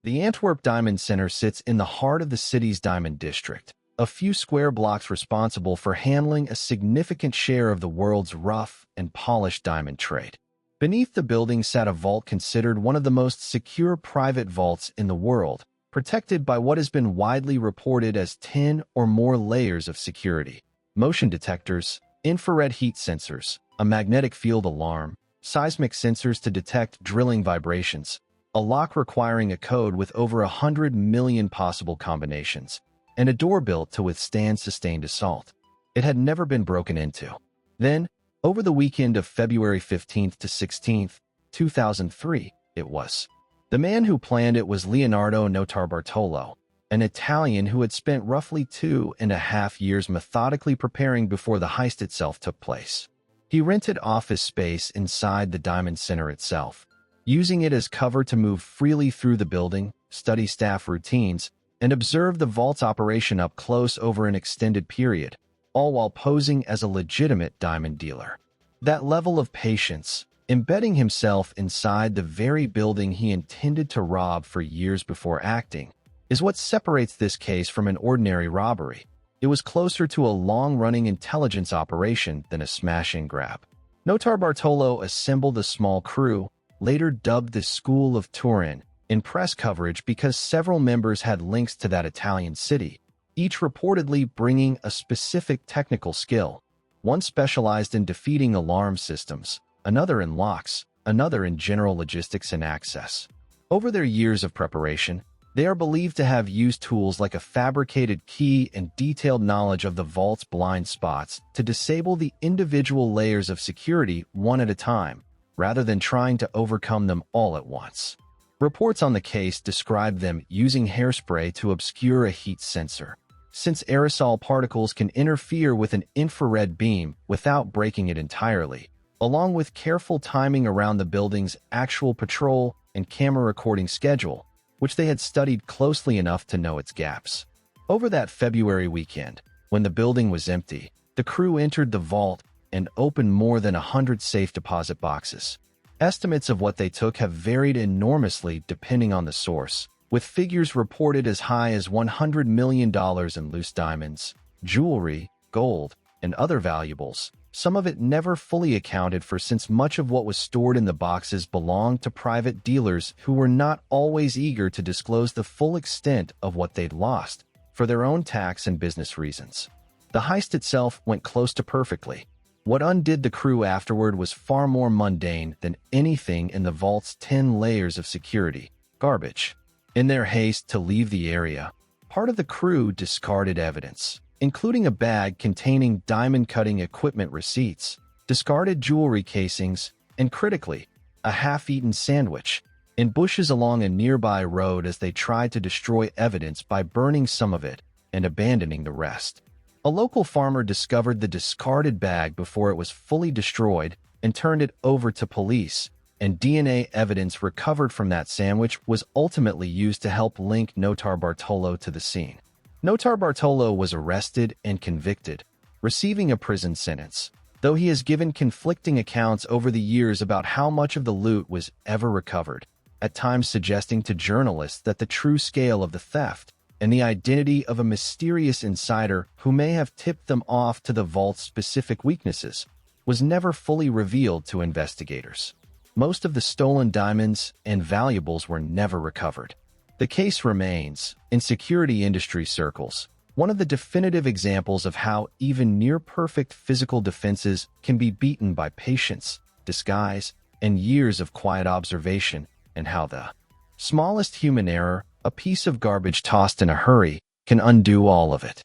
The Antwerp Diamond Center sits in the heart of the city's diamond district, a few square blocks responsible for handling a significant share of the world's rough and polished diamond trade. Beneath the building sat a vault considered one of the most secure private vaults in the world, protected by what has been widely reported as 10 or more layers of security. Motion detectors, infrared heat sensors, a magnetic field alarm, seismic sensors to detect drilling vibrations, a lock requiring a code with over 100 million possible combinations, and a door built to withstand sustained assault. It had never been broken into. Then, over the weekend of February 15th to 16th, 2003, the man who planned it was Leonardo Notarbartolo, an Italian who had spent roughly 2.5 years methodically preparing before the heist itself took place. He rented office space inside the Diamond Center itself, using it as cover to move freely through the building, study staff routines, and observe the vault's operation up close over an extended period, all while posing as a legitimate diamond dealer. That level of patience, embedding himself inside the very building he intended to rob for years before acting, is what separates this case from an ordinary robbery. It was closer to a long-running intelligence operation than a smash-and-grab. Notarbartolo assembled a small crew, later dubbed the School of Turin, in press coverage because several members had links to that Italian city, each reportedly bringing a specific technical skill. One specialized in defeating alarm systems, another in locks, another in general logistics and access. Over their years of preparation, they are believed to have used tools like a fabricated key and detailed knowledge of the vault's blind spots to disable the individual layers of security one at a time, rather than trying to overcome them all at once. Reports on the case describe them using hairspray to obscure a heat sensor, since aerosol particles can interfere with an infrared beam without breaking it entirely, along with careful timing around the building's actual patrol and camera recording schedule, which they had studied closely enough to know its gaps. Over that February weekend, when the building was empty, the crew entered the vault and opened more than 100 safe deposit boxes. Estimates of what they took have varied enormously depending on the source, with figures reported as high as $100 million in loose diamonds, jewelry, gold, and other valuables, some of it never fully accounted for since much of what was stored in the boxes belonged to private dealers who were not always eager to disclose the full extent of what they'd lost, for their own tax and business reasons. The heist itself went close to perfectly. What undid the crew afterward was far more mundane than anything in the vault's 10 layers of security: garbage. In their haste to leave the area, part of the crew discarded evidence, including a bag containing diamond-cutting equipment receipts, discarded jewelry casings, and critically, a half-eaten sandwich, in bushes along a nearby road as they tried to destroy evidence by burning some of it and abandoning the rest. A local farmer discovered the discarded bag before it was fully destroyed and turned it over to police, and DNA evidence recovered from that sandwich was ultimately used to help link Notarbartolo to the scene. Notarbartolo was arrested and convicted, receiving a prison sentence, though he has given conflicting accounts over the years about how much of the loot was ever recovered, at times suggesting to journalists that the true scale of the theft and the identity of a mysterious insider who may have tipped them off to the vault's specific weaknesses was never fully revealed to investigators. Most of the stolen diamonds and valuables were never recovered. The case remains, in security industry circles, one of the definitive examples of how even near-perfect physical defenses can be beaten by patience, disguise, and years of quiet observation, and how the smallest human error, a piece of garbage tossed in a hurry, can undo all of it.